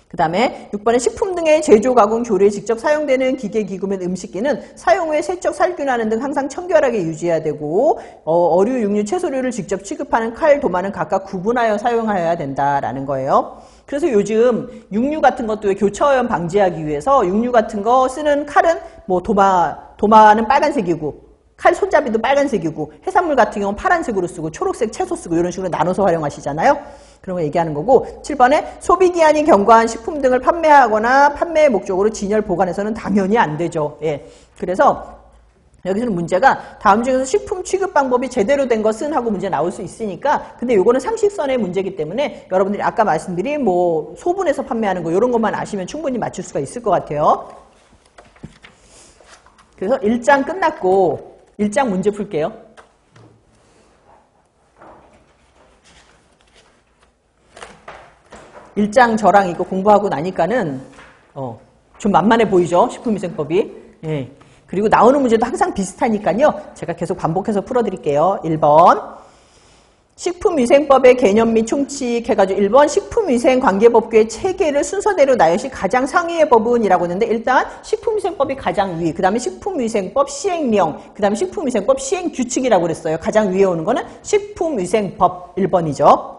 Speaker 1: 그 다음에 6번에 식품 등의 제조, 가공, 조리에 직접 사용되는 기계, 기구 및 음식기는 사용 후에 세척, 살균하는 등 항상 청결하게 유지해야 되고 어류, 육류, 채소류를 직접 취급하는 칼, 도마는 각각 구분하여 사용하여야 된다라는 거예요. 그래서 요즘 육류 같은 것도 교차오염 방지하기 위해서 육류 같은 거 쓰는 칼은 뭐 도마는 빨간색이고 칼 손잡이도 빨간색이고 해산물 같은 경우는 파란색으로 쓰고 초록색 채소 쓰고 이런 식으로 나눠서 활용하시잖아요. 그런 거 얘기하는 거고 7번에 소비기한이 경과한 식품 등을 판매하거나 판매의 목적으로 진열 보관해서는 당연히 안 되죠. 예. 그래서 여기서는 문제가 다음 중에서 식품 취급 방법이 제대로 된 것은 하고 문제 나올 수 있으니까 근데 요거는 상식선의 문제이기 때문에 여러분들이 아까 말씀드린 뭐 소분해서 판매하는 거 이런 것만 아시면 충분히 맞출 수가 있을 것 같아요. 그래서 1장 끝났고 1장 문제 풀게요. 일장 저랑 이거 공부하고 나니까는 좀 만만해 보이죠? 식품위생법이. 예. 그리고 나오는 문제도 항상 비슷하니까요. 제가 계속 반복해서 풀어드릴게요. 1번 식품위생법의 개념 및 총칙 해가지고 1번 식품위생관계법규의 체계를 순서대로 나열시 가장 상위의 법은이라고 했는데 일단 식품위생법이 가장 위, 그 다음에 식품위생법 시행령, 그 다음에 식품위생법 시행규칙이라고 그랬어요. 가장 위에 오는 거는 식품위생법 1번이죠.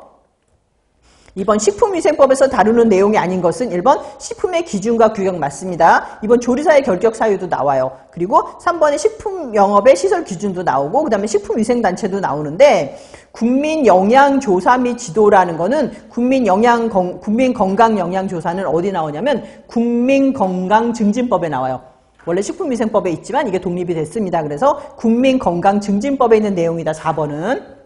Speaker 1: 2번 식품위생법에서 다루는 내용이 아닌 것은 1번 식품의 기준과 규격 맞습니다. 2번 조리사의 결격 사유도 나와요. 그리고 3번에 식품영업의 시설 기준도 나오고 그 다음에 식품위생단체도 나오는데 국민영양조사 및 지도라는 거는 국민건강영양조사는 어디 나오냐면 국민건강증진법에 나와요. 원래 식품위생법에 있지만 이게 독립이 됐습니다. 그래서 국민건강증진법에 있는 내용이다. 4번은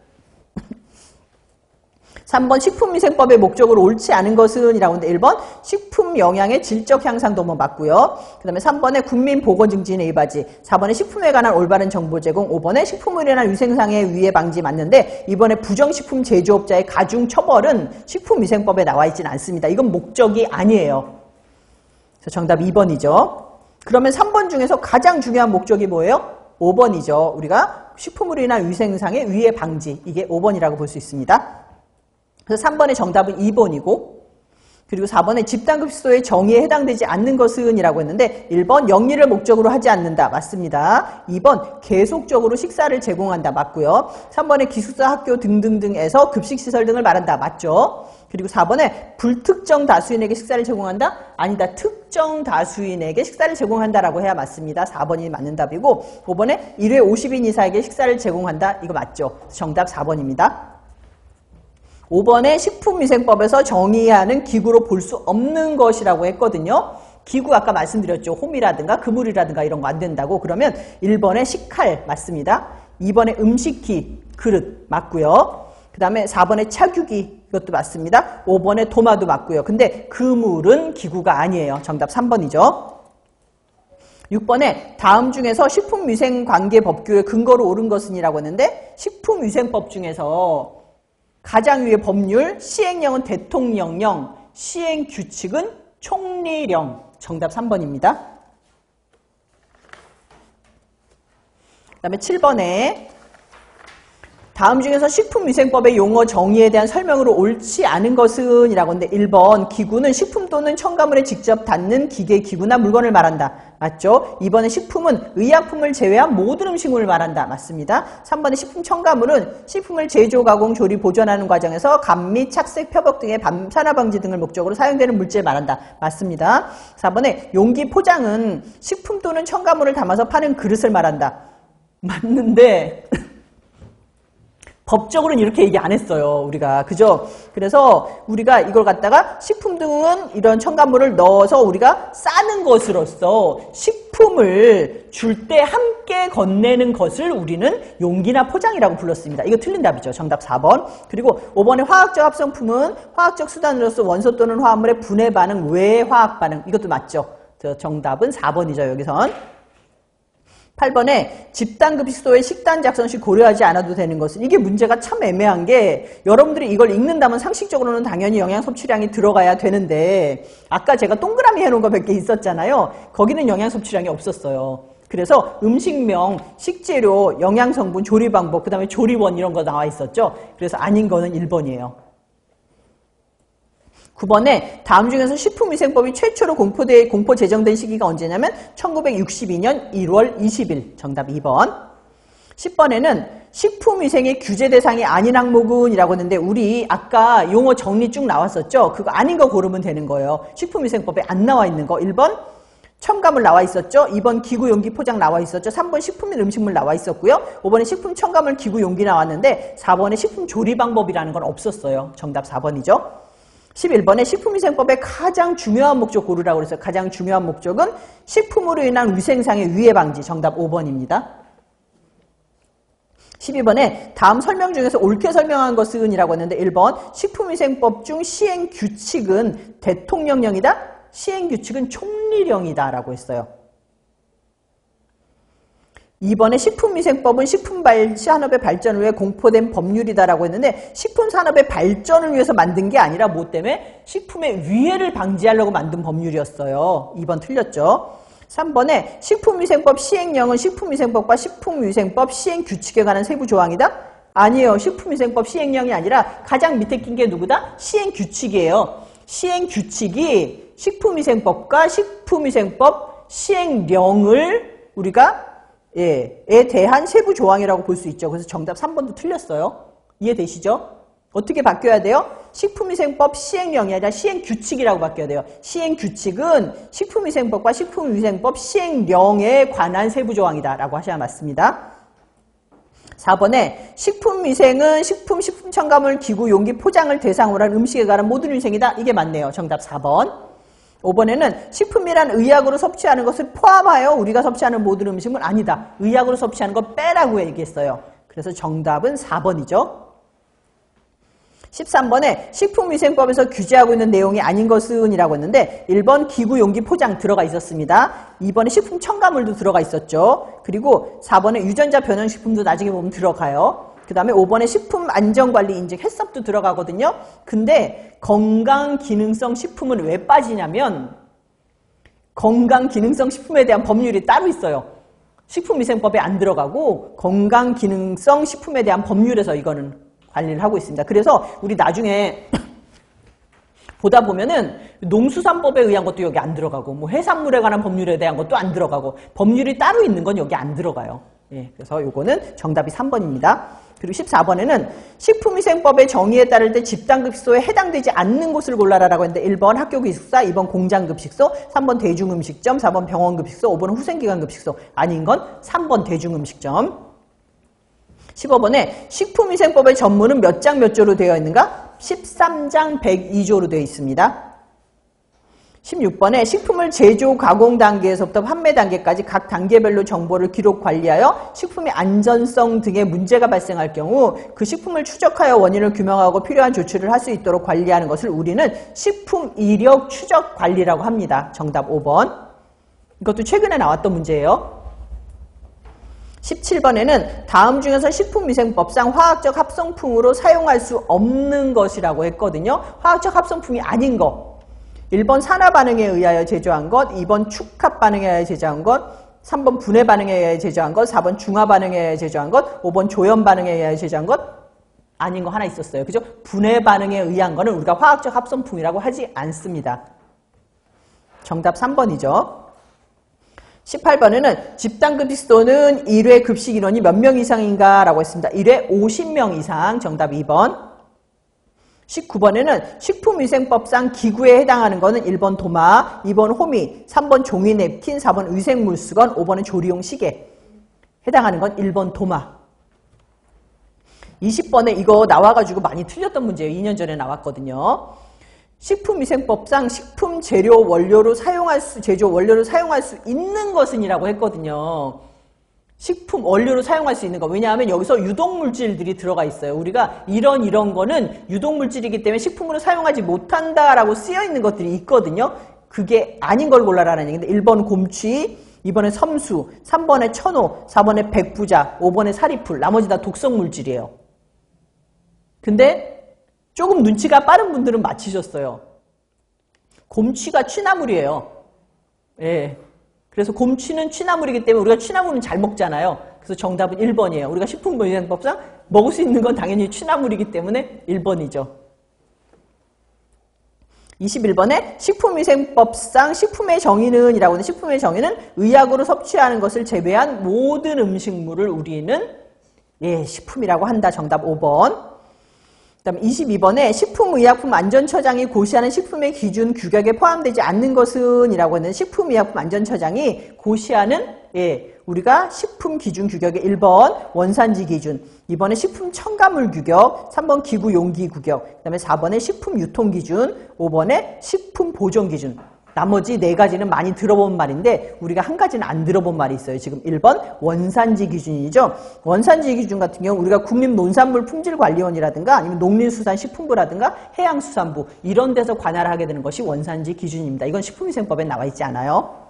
Speaker 1: 3번 식품위생법의 목적으로 옳지 않은 것은 이라고 하는데 1번 식품 영양의 질적 향상도 뭐 맞고요. 그 다음에 3번에 국민보건증진에 의하지 4번에 식품에 관한 올바른 정보 제공 5번에 식품으로 인한 위생상의 위해 방지 맞는데 이번에 부정식품 제조업자의 가중처벌은 식품위생법에 나와 있지는 않습니다. 이건 목적이 아니에요. 그래서 정답 2번이죠. 그러면 3번 중에서 가장 중요한 목적이 뭐예요? 5번이죠. 우리가 식품으로 인한 위생상의 위해 방지 이게 5번이라고 볼 수 있습니다. 그래서 3번의 정답은 2번이고 그리고 4번에 집단급식소의 정의에 해당되지 않는 것은 이라고 했는데 1번 영리를 목적으로 하지 않는다. 맞습니다. 2번 계속적으로 식사를 제공한다. 맞고요. 3번에 기숙사 학교 등등등에서 급식시설 등을 말한다. 맞죠. 그리고 4번에 불특정 다수인에게 식사를 제공한다? 아니다. 특정 다수인에게 식사를 제공한다라고 해야 맞습니다. 4번이 맞는 답이고 5번에 1회 50인 이상에게 식사를 제공한다. 이거 맞죠. 정답 4번입니다. 5번에 식품위생법에서 정의하는 기구로 볼 수 없는 것이라고 했거든요. 기구 아까 말씀드렸죠. 홈이라든가 그물이라든가 이런 거 안 된다고. 그러면 1번에 식칼 맞습니다. 2번에 음식기, 그릇 맞고요. 그 다음에 4번에 차규기 이것도 맞습니다. 5번에 도마도 맞고요. 근데 그물은 기구가 아니에요. 정답 3번이죠. 6번에 다음 중에서 식품위생관계법규의 근거로 옳은 것은 이라고 했는데 식품위생법 중에서 가장 위에 법률, 시행령은 대통령령, 시행규칙은 총리령. 정답 3번입니다. 그 다음에 7번에 다음 중에서 식품위생법의 용어 정의에 대한 설명으로 옳지 않은 것은 이라고 하는데 1번 기구는 식품 또는 첨가물에 직접 닿는 기계, 기구나 물건을 말한다. 맞죠? 2번에 식품은 의약품을 제외한 모든 음식물을 말한다. 맞습니다. 3번에 식품 첨가물은 식품을 제조, 가공, 조리, 보존하는 과정에서 감 및 착색, 표적 등의 산화 방지 등을 목적으로 사용되는 물질을 말한다. 맞습니다. 4번에 용기 포장은 식품 또는 첨가물을 담아서 파는 그릇을 말한다. 맞는데 법적으로는 이렇게 얘기 안 했어요. 우리가. 그죠? 그래서 우리가 이걸 갖다가 식품 등은 이런 첨가물을 넣어서 우리가 싸는 것으로서 식품을 줄 때 함께 건네는 것을 우리는 용기나 포장이라고 불렀습니다. 이거 틀린 답이죠. 정답 4번. 그리고 5번의 화학적 합성품은 화학적 수단으로서 원소 또는 화합물의 분해 반응 외 화학 반응. 이것도 맞죠. 정답은 4번이죠. 여기선. 8번에 집단급식소의 식단 작성 시 고려하지 않아도 되는 것은 이게 문제가 참 애매한 게 여러분들이 이걸 읽는다면 상식적으로는 당연히 영양 섭취량이 들어가야 되는데 아까 제가 동그라미 해놓은 거 몇 개 있었잖아요. 거기는 영양 섭취량이 없었어요. 그래서 음식명, 식재료, 영양성분, 조리방법, 그 다음에 조리원 이런 거 나와 있었죠. 그래서 아닌 거는 1번이에요. 9번에 다음 중에서 식품위생법이 최초로 공포 제정된 시기가 언제냐면 1962년 1월 20일. 정답 2번. 10번에는 식품위생의 규제 대상이 아닌 항목은 이라고 했는데 우리 아까 용어 정리 쭉 나왔었죠. 그거 아닌 거 고르면 되는 거예요. 식품위생법에 안 나와 있는 거. 1번 첨가물 나와 있었죠. 2번 기구 용기 포장 나와 있었죠. 3번 식품 및 음식물 나와 있었고요. 5번에 식품 첨가물 기구 용기 나왔는데 4번에 식품 조리 방법이라는 건 없었어요. 정답 4번이죠. 11번에 식품위생법의 가장 중요한 목적 고르라고 그랬어요. 가장 중요한 목적은 식품으로 인한 위생상의 위해 방지. 정답 5번입니다. 12번에 다음 설명 중에서 옳게 설명한 것은 이라고 했는데 1번 식품위생법 중 시행규칙은 대통령령이다. 시행규칙은 총리령이다 라고 했어요. 2번에 식품위생법은 식품산업의 발전을 위해 공포된 법률이다 라고 했는데 식품산업의 발전을 위해서 만든 게 아니라 뭐 때문에? 식품의 위해를 방지하려고 만든 법률이었어요. 2번 틀렸죠. 3번에 식품위생법 시행령은 식품위생법과 식품위생법 시행규칙에 관한 세부 조항이다? 아니에요. 식품위생법 시행령이 아니라 가장 밑에 낀 게 누구다? 시행규칙이에요. 시행규칙이 식품위생법과 식품위생법 시행령을 우리가 에 대한 세부 조항이라고 볼 수 있죠. 그래서 정답 3번도 틀렸어요. 이해되시죠? 어떻게 바뀌어야 돼요? 식품위생법 시행령이 아니라 시행규칙이라고 바뀌어야 돼요. 시행규칙은 식품위생법과 식품위생법 시행령에 관한 세부 조항이다 라고 하셔야 맞습니다. 4번에 식품위생은 식품 첨가물, 기구, 용기, 포장을 대상으로 한 음식에 관한 모든 위생이다. 이게 맞네요. 정답 4번. 5번에는 식품이란 의약으로 섭취하는 것을 포함하여 우리가 섭취하는 모든 음식은 아니다. 의약으로 섭취하는 거 빼라고 얘기했어요. 그래서 정답은 4번이죠. 13번에 식품위생법에서 규제하고 있는 내용이 아닌 것은 이라고 했는데 1번 기구, 용기, 포장 들어가 있었습니다. 2번에 식품 첨가물도 들어가 있었죠. 그리고 4번에 유전자 변형식품도 나중에 보면 들어가요. 그 다음에 5번에 식품안전관리 인증 해썹도 들어가거든요. 근데 건강기능성 식품은 왜 빠지냐면 건강기능성 식품에 대한 법률이 따로 있어요. 식품위생법에 안 들어가고 건강기능성 식품에 대한 법률에서 이거는 관리를 하고 있습니다. 그래서 우리 나중에 보다 보면은 농수산법에 의한 것도 여기 안 들어가고 뭐 해산물에 관한 법률에 대한 것도 안 들어가고 법률이 따로 있는 건 여기 안 들어가요. 예, 그래서 요거는 정답이 3번입니다. 그리고 14번에는 식품위생법의 정의에 따를 때 집단급식소에 해당되지 않는 곳을 골라라라고 했는데 1번 학교기숙사, 2번 공장급식소, 3번 대중음식점, 4번 병원급식소, 5번 후생기관급식소. 아닌 건 3번 대중음식점. 15번에 식품위생법의 전문은 몇 장 몇 조로 되어 있는가? 13장 102조로 되어 있습니다. 16번에 식품을 제조, 가공 단계에서부터 판매 단계까지 각 단계별로 정보를 기록 관리하여 식품의 안전성 등의 문제가 발생할 경우 그 식품을 추적하여 원인을 규명하고 필요한 조치를 할 수 있도록 관리하는 것을 우리는 식품 이력 추적 관리라고 합니다. 정답 5번. 이것도 최근에 나왔던 문제예요. 17번에는 다음 중에서 식품위생법상 화학적 합성품으로 사용할 수 없는 것이라고 했거든요. 화학적 합성품이 아닌 거. 1번 산화반응에 의하여 제조한 것, 2번 축합반응에 의하여 제조한 것, 3번 분해반응에 의하여 제조한 것, 4번 중화반응에 의하여 제조한 것, 5번 조연반응에 의하여 제조한 것. 아닌 거 하나 있었어요. 그죠? 분해반응에 의한 거는 우리가 화학적 합성품이라고 하지 않습니다. 정답 3번이죠. 18번에는 집단급식소는 1회 급식 인원이 몇 명 이상인가 라고 했습니다. 1회 50명 이상. 정답 2번. 19번에는 식품위생법상 기구에 해당하는 것은 1번 도마, 2번 호미, 3번 종이 냅킨, 4번 위생물수건, 5번은 조리용 시계. 해당하는 건 1번 도마. 20번에 이거 나와가지고 많이 틀렸던 문제예요. 2년 전에 나왔거든요. 식품위생법상 식품 재료 원료로 사용할 수, 제조 원료로 사용할 수 있는 것은 이라고 했거든요. 식품 원료로 사용할 수 있는 거. 왜냐하면 여기서 유독물질들이 들어가 있어요. 우리가 이런 거는 유독물질이기 때문에 식품으로 사용하지 못한다라고 쓰여 있는 것들이 있거든요. 그게 아닌 걸 골라라는 얘기인데 1번 곰취, 2번에 섬수, 3번에 천호, 4번에 백부자, 5번에 사리풀. 나머지 다 독성물질이에요. 근데 조금 눈치가 빠른 분들은 맞히셨어요. 곰취가 취나물이에요. 예. 그래서 곰취는 취나물이기 때문에 우리가 취나물은 잘 먹잖아요. 그래서 정답은 1번이에요. 우리가 식품위생법상 먹을 수 있는 건 당연히 취나물이기 때문에 1번이죠. 21번에 식품위생법상 식품의 정의는 이라고 하는 식품의 정의는 의약으로 섭취하는 것을 제외한 모든 음식물을 우리는 식품이라고 한다. 정답 5번. 그다음에 22번에 식품의약품안전처장이 고시하는 식품의 기준 규격에 포함되지 않는 것은 이라고 하는 식품의약품안전처장이 고시하는 우리가 식품 기준 규격의 1번 원산지 기준, 2번에 식품 첨가물 규격, 3번 기구 용기 규격, 그다음에 4번에 식품 유통 기준, 5번에 식품 보존 기준. 나머지 4가지는 많이 들어본 말인데 우리가 한 가지는 안 들어본 말이 있어요. 지금 1번 원산지 기준이죠. 원산지 기준 같은 경우 우리가 국립농산물 품질관리원이라든가 아니면 농林수산식품부라든가 해양수산부 이런 데서 관할을 하게 되는 것이 원산지 기준입니다. 이건 식품위생법에 나와 있지 않아요.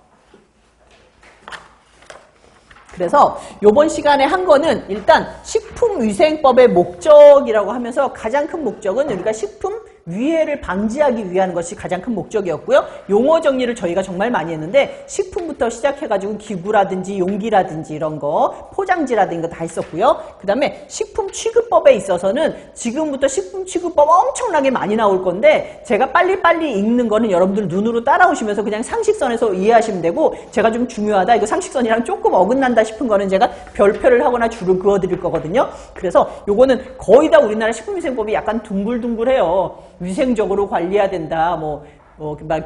Speaker 1: 그래서 이번 시간에 한 거는 일단 식품위생법의 목적이라고 하면서 가장 큰 목적은 우리가 식품 위해를 방지하기 위한 것이 가장 큰 목적이었고요. 용어 정리를 저희가 정말 많이 했는데 식품부터 시작해가지고 기구라든지 용기라든지 이런 거, 포장지라든지 다 했었고요. 그 다음에 식품 취급법에 있어서는 지금부터 식품 취급법 엄청나게 많이 나올 건데 제가 빨리빨리 읽는 거는 여러분들 눈으로 따라오시면서 그냥 상식선에서 이해하시면 되고 제가 좀 중요하다, 이거 상식선이랑 조금 어긋난다 싶은 거는 제가 별표를 하거나 줄을 그어드릴 거거든요. 그래서 요거는 거의 다 우리나라 식품위생법이 약간 둥글둥글해요. 위생적으로 관리해야 된다,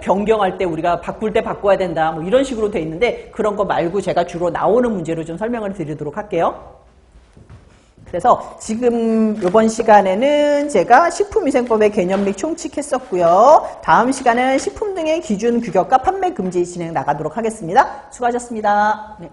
Speaker 1: 변경할 때 우리가 바꿀 때 바꿔야 된다, 이런 식으로 돼 있는데 그런 거 말고 제가 주로 나오는 문제로 좀 설명을 드리도록 할게요. 그래서 지금 이번 시간에는 제가 식품위생법의 개념 및 총칙했었고요. 다음 시간은 식품 등의 기준 규격과 판매 금지 진행 나가도록 하겠습니다. 수고하셨습니다. 네.